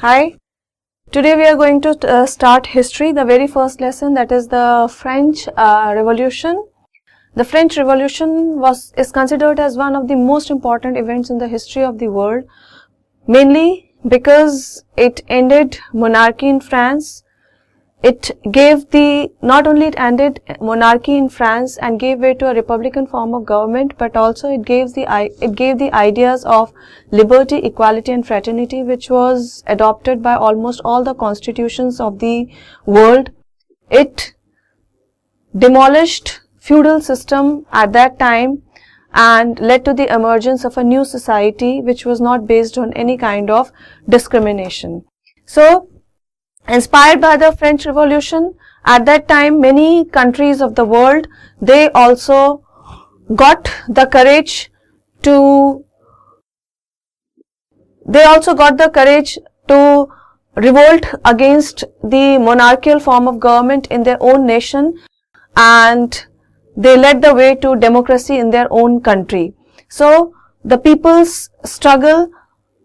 Hi, today we are going to start history, the very first lesson, that is the French Revolution. The French Revolution is considered as one of the most important events in the history of the world, mainly because it ended monarchy in France. Not only it ended monarchy in France and gave way to a republican form of government, but also it gave the ideas of liberty, equality and fraternity, which was adopted by almost all the constitutions of the world. It demolished feudal system at that time and led to the emergence of a new society which was not based on any kind of discrimination. So, inspired by the French Revolution, at that time many countries of the world, they also got the courage to revolt against the monarchical form of government in their own nation, and they led the way to democracy in their own country. So the people's struggle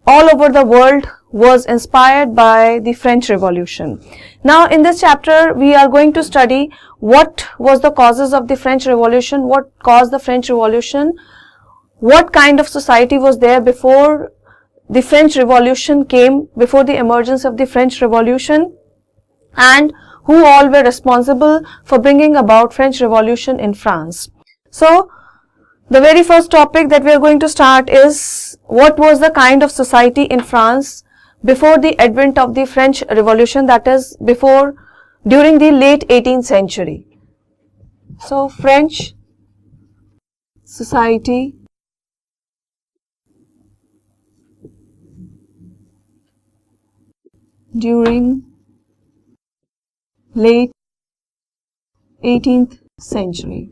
all over the world was inspired by the French Revolution. Now in this chapter we are going to study what was the causes of the French Revolution, what caused the French Revolution, what kind of society was there before the French Revolution came, before the emergence of the French Revolution, and who all were responsible for bringing about French Revolution in France. So the very first topic that we are going to start is what was the kind of society in France before the advent of the French Revolution, that is during the late 18th century. So French society during late 18th century.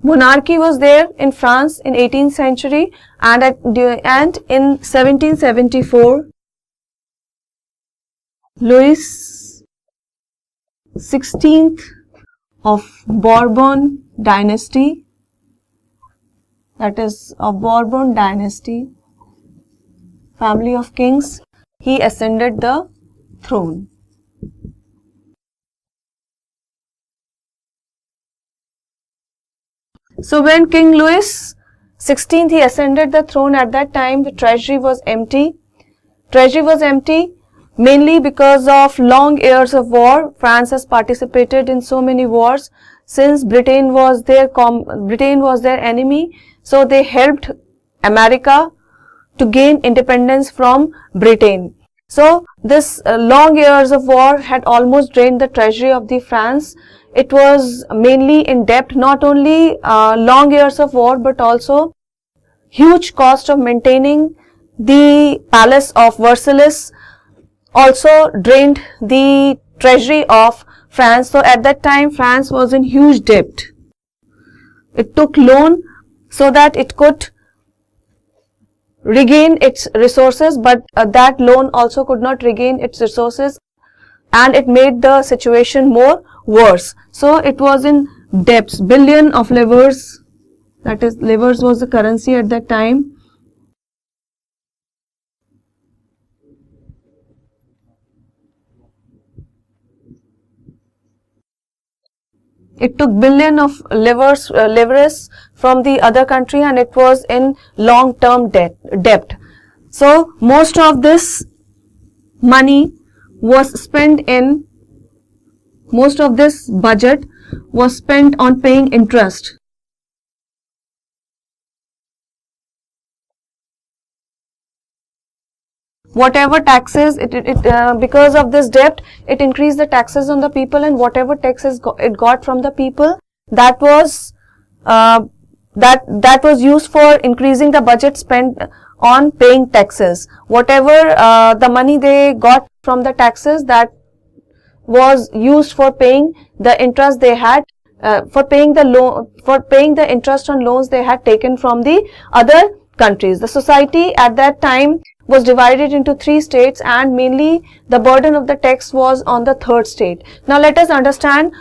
Monarchy was there in France in 18th century, and in 1774 Louis XVI of Bourbon dynasty, that is of Bourbon dynasty, family of kings, he ascended the throne. So when King Louis XVI he ascended the throne, at that time the treasury was empty. Treasury was empty mainly because of long years of war. France has participated in so many wars. Since Britain was their enemy, so they helped America to gain independence from Britain. So this long years of war had almost drained the treasury of the France. It was mainly in debt. Not only long years of war, but also huge cost of maintaining the palace of Versailles also drained the treasury of France. So at that time France was in huge debt. It took loan so that it could regain its resources, but that loan also could not regain its resources, and it made the situation more worse. So it was in debts, billion of livres, that is livres was the currency at that time. It took billion of livres from the other country, and it was in long-term debt. So most of this money was spent in, most of this budget was spent on paying interest. Whatever taxes because of this debt, it increased the taxes on the people, and whatever taxes it got from the people, that was used for increasing the budget spent on paying taxes. Whatever the money they got from the taxes, that was used for paying the interest they had, for paying the interest on loans they had taken from the other countries. The society at that time was divided into 3 states, and mainly the burden of the tax was on the 3rd state. Now let us understand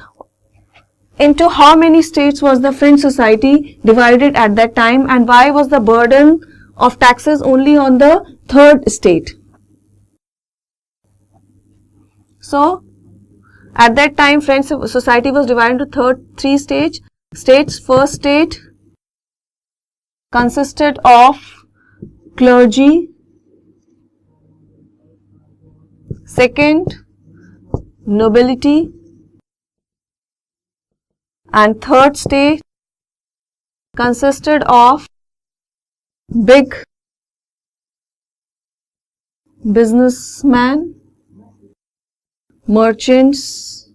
into how many states was the French society divided at that time, and why was the burden of taxes only on the third state. So, at that time, French society was divided into three states. First state consisted of clergy. Second, nobility. And third state consisted of big businessmen, merchants,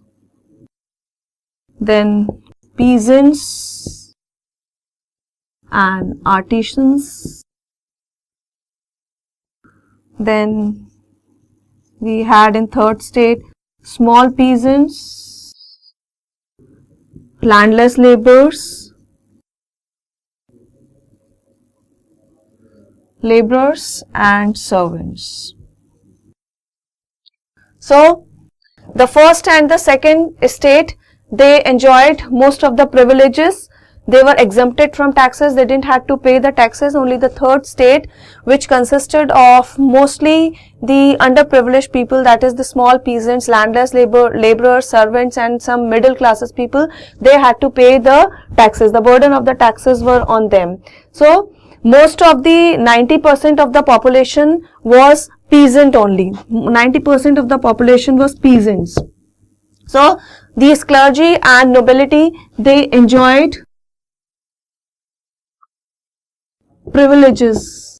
then peasants and artisans. Then we had in third state small peasants, landless laborers, and servants. So, the first and the second state, they enjoyed most of the privileges. They were exempted from taxes. They didn't have to pay the taxes. Only the third state, which consisted of mostly the underprivileged people, that is the small peasants, landless laborers, servants, and some middle classes people, they had to pay the taxes. The burden of the taxes were on them. So, most of the 90% of the population was peasant only. 90% of the population was peasants. So, these clergy and nobility, they enjoyed privileges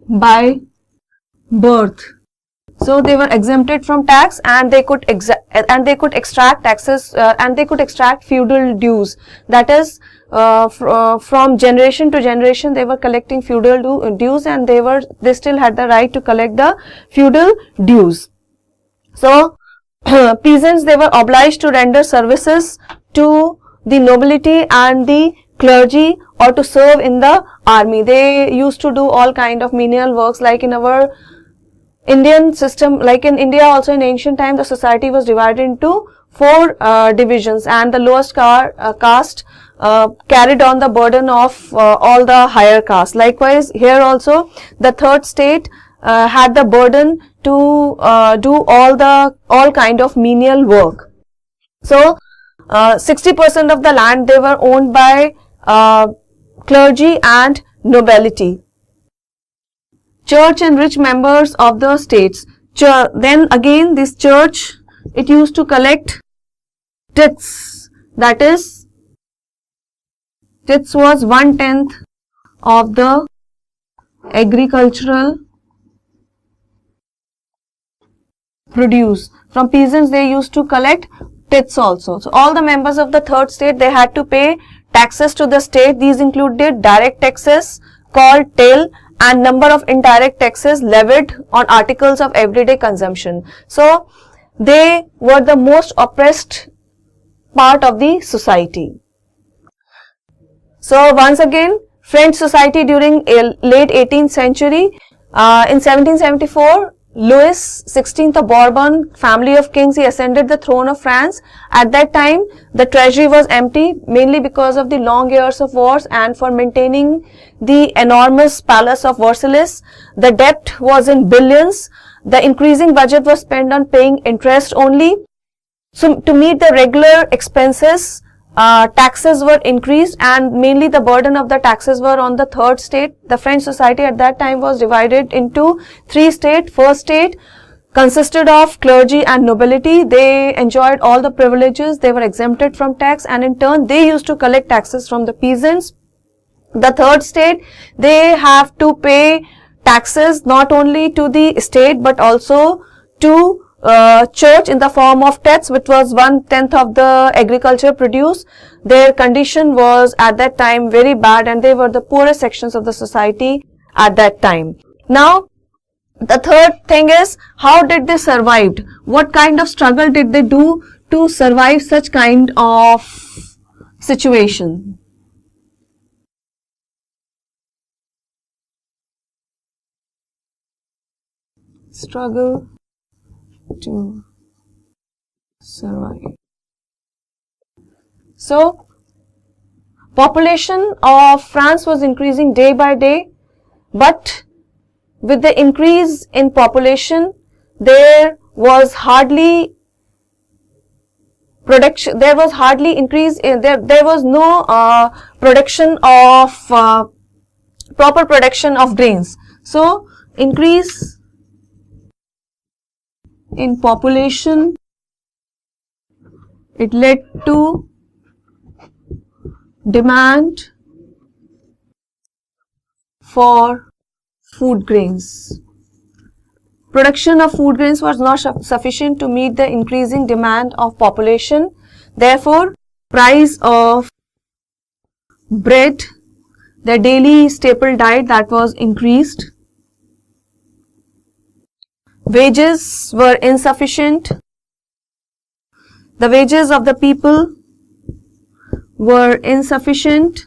by birth. So, they were exempted from tax, and they could extract taxes and they could extract feudal dues. That is, from generation to generation they were collecting feudal dues, and they still had the right to collect the feudal dues. So, peasants, they were obliged to render services to the nobility and the clergy, or to serve in the army. They used to do all kind of menial works, like in our Indian system, like in India also in ancient time, the society was divided into four divisions, and the lowest caste carried on the burden of all the higher castes. Likewise, here also the third state had the burden to do all kind of menial work. So, 60% of the land, they were owned by clergy and nobility. Church and rich members of the states. Then again, this church, it used to collect tithes. That is, tithes was 1/10 of the agricultural produce. From peasants, they used to collect tithes also. So, all the members of the third state, they had to pay taxes to the state. These included direct taxes called taille, and number of indirect taxes levied on articles of everyday consumption. So, they were the most oppressed part of the society. So, once again, French society during late 18th century, in 1774, Louis XVI of Bourbon, family of kings, he ascended the throne of France. At that time, the treasury was empty, mainly because of the long years of wars, and for maintaining the enormous palace of Versailles. The debt was in billions. The increasing budget was spent on paying interest only. So, to meet the regular expenses, taxes were increased, and mainly the burden of the taxes were on the third state. The French society at that time was divided into three states. First state consisted of clergy and nobility. They enjoyed all the privileges. They were exempted from tax, and in turn they used to collect taxes from the peasants. The third state, they have to pay taxes not only to the state but also to church in the form of tithes, which was 1/10 of the agriculture produce. Their condition was at that time very bad, and they were the poorest sections of the society at that time. Now, the third thing is, how did they survive? What kind of struggle did they do to survive such kind of situation? Struggle to survive. So, Population of France was increasing day by day, but with the increase in population, there was hardly production. There was hardly increase in there was no production of proper production of grains. So increase in population, it led to demand for food grains. Production of food grains was not sufficient to meet the increasing demand of population. Therefore, price of bread, the daily staple diet, that was increased. Wages were insufficient. The wages of the people were insufficient.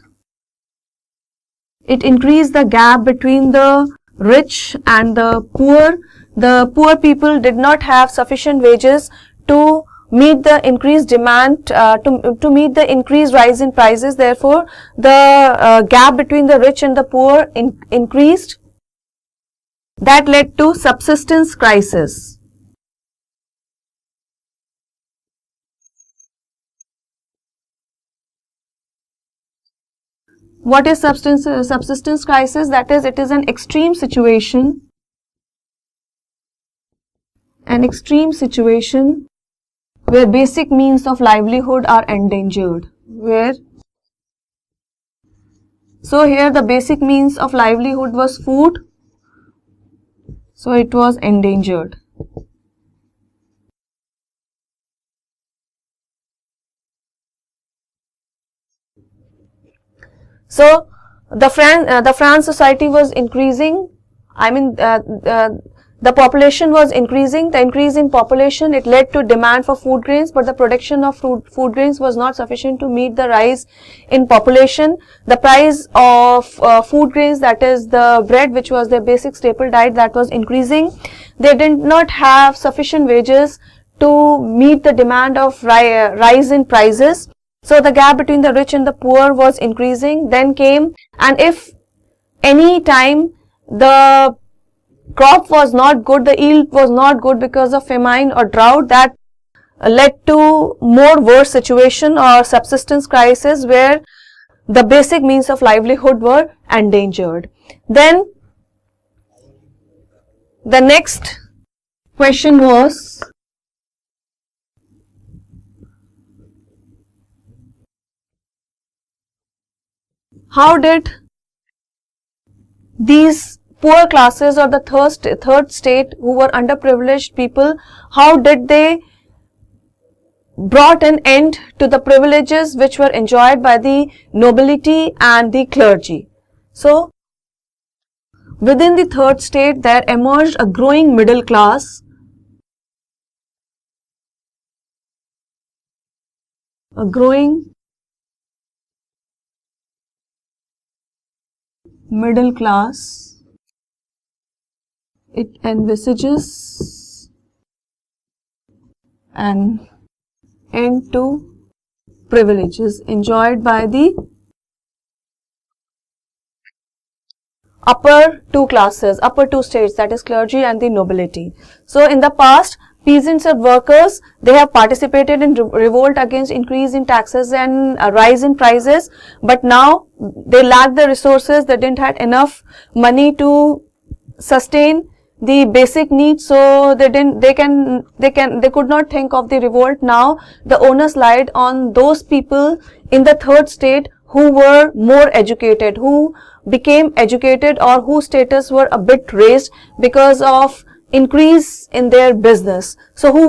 It increased the gap between the rich and the poor. The poor people did not have sufficient wages to meet the increased demand, to meet the increased rise in prices. Therefore, the gap between the rich and the poor increased. That led to subsistence crisis. What is subsistence crisis? That is, it is an extreme situation. An extreme situation where basic means of livelihood are endangered. So here the basic means of livelihood was food. So it was endangered. So the France society was increasing. The population was increasing. The increase in population, it led to demand for food grains, but the production of food grains was not sufficient to meet the rise in population. The price of food grains, that is the bread, which was their basic staple diet, that was increasing. They did not have sufficient wages to meet the demand of rise in prices. So the gap between the rich and the poor was increasing. Then came, and if any time the crop was not good, the yield was not good because of famine or drought, that led to more worse situation or subsistence crisis where the basic means of livelihood were endangered. Then the next question was, how did these poor classes or the third state who were underprivileged people, how did they brought an end to the privileges which were enjoyed by the nobility and the clergy? So within the third state there emerged a growing middle class, a growing middle class. It envisages an end to privileges enjoyed by the upper two classes, upper two states, that is clergy and the nobility. So in the past, peasants and workers, they have participated in revolt against increase in taxes and rise in prices, but now they lack the resources. They didn't have enough money to sustain the basic needs, so they could not think of the revolt. Now the onus lied on those people in the third state who were more educated, who became educated, or whose status were a bit raised because of increase in their business. So who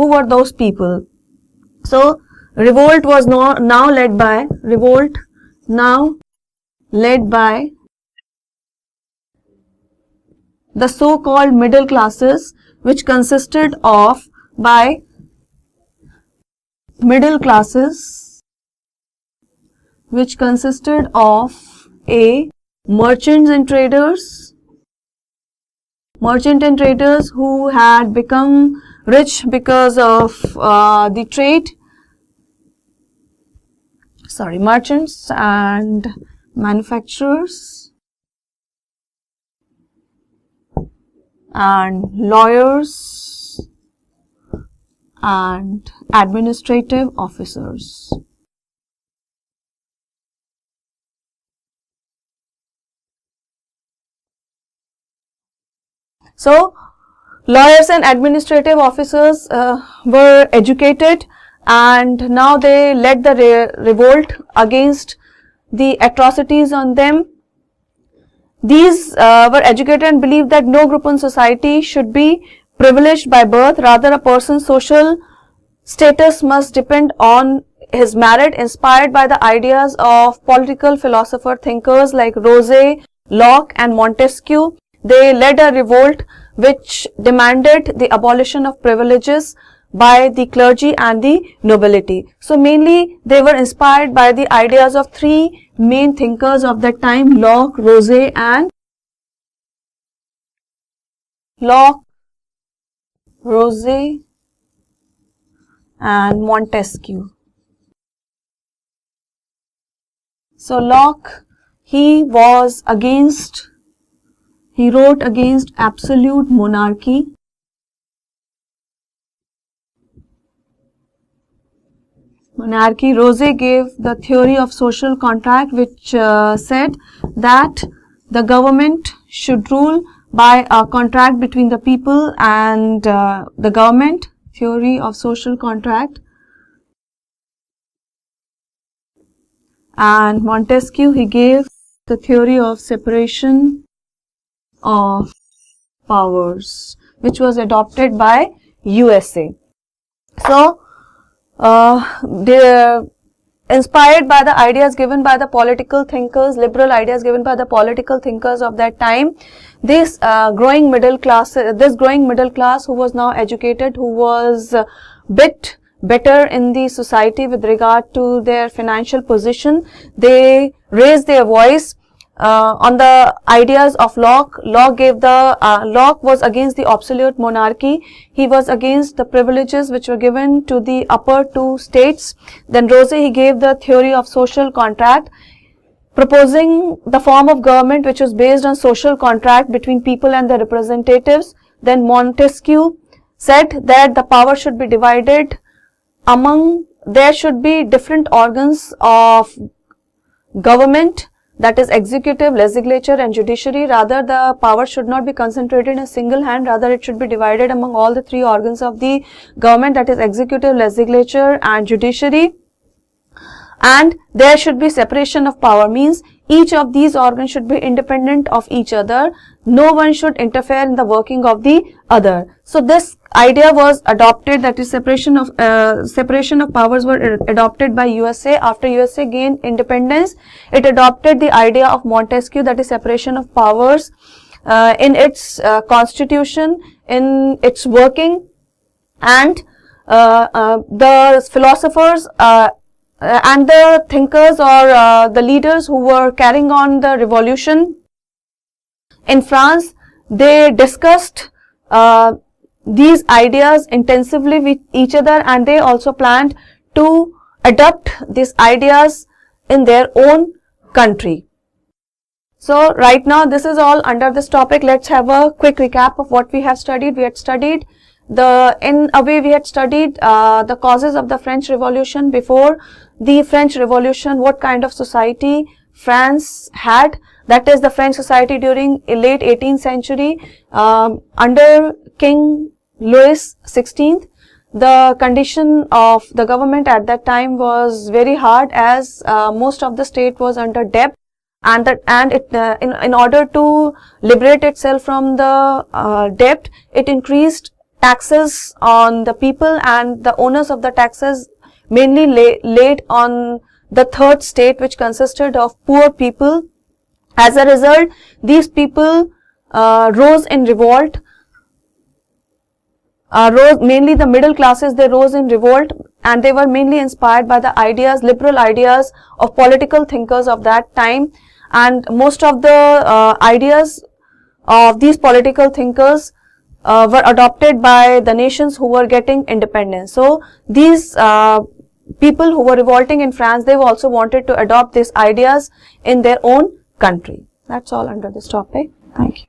were those people? So revolt was now led by the so-called middle classes, which consisted of A, merchants and traders, who had become rich because of the trade. merchants and manufacturers and lawyers and administrative officers. So, lawyers and administrative officers were educated, and now they led the revolt against the atrocities on them. These were educated and believed that no group in society should be privileged by birth. Rather, a person's social status must depend on his merit. Inspired by the ideas of political philosopher thinkers like Rousseau, Locke and Montesquieu, they led a revolt which demanded the abolition of privileges by the clergy and the nobility. So mainly they were inspired by the ideas of three main thinkers of that time: Locke, Rousseau and Montesquieu. So Locke, he wrote against absolute monarchy. Rousseau gave the theory of social contract, which said that the government should rule by a contract between the people and the government, theory of social contract. And Montesquieu, he gave the theory of separation of powers, which was adopted by USA. So, they inspired by the ideas given by the political thinkers, liberal ideas given by the political thinkers of that time, this growing middle class who was now educated, who was a bit better in the society with regard to their financial position, they raised their voice on the ideas of Locke. Locke was against the absolute monarchy. He was against the privileges which were given to the upper two states. Then Rousseau, he gave the theory of social contract, proposing the form of government which was based on social contract between people and their representatives. Then Montesquieu said that the power should be divided among, there should be different organs of government, that is executive, legislature and judiciary. Rather, the power should not be concentrated in a single hand, rather it should be divided among all the three organs of the government, that is executive, legislature and judiciary. And there should be separation of power, means each of these organs should be independent of each other. No one should interfere in the working of the other. So this idea was adopted, that is separation of powers were adopted by USA. After USA gained independence, it adopted the idea of Montesquieu, that is separation of powers in its constitution, in its working, and the philosophers and the thinkers or the leaders who were carrying on the revolution in France, they discussed these ideas intensively with each other, and they also planned to adopt these ideas in their own country. So right now this is all under this topic. Let's have a quick recap of what we have studied. We had studied the causes of the French Revolution. Before the French Revolution, what kind of society France had, that is the French society during late 18th century under King Louis XVI. The condition of the government at that time was very hard, as most of the state was under debt, and in order to liberate itself from the debt, it increased taxes on the people, and the owners of the taxes mainly laid on the third state, which consisted of poor people. As a result, these people rose in revolt. Mainly the middle classes, they rose in revolt, and they were mainly inspired by the ideas, liberal ideas of political thinkers of that time. And most of the ideas of these political thinkers were adopted by the nations who were getting independence. So these people who were revolting in France, they also wanted to adopt these ideas in their own country. That's all under this topic. Thank you.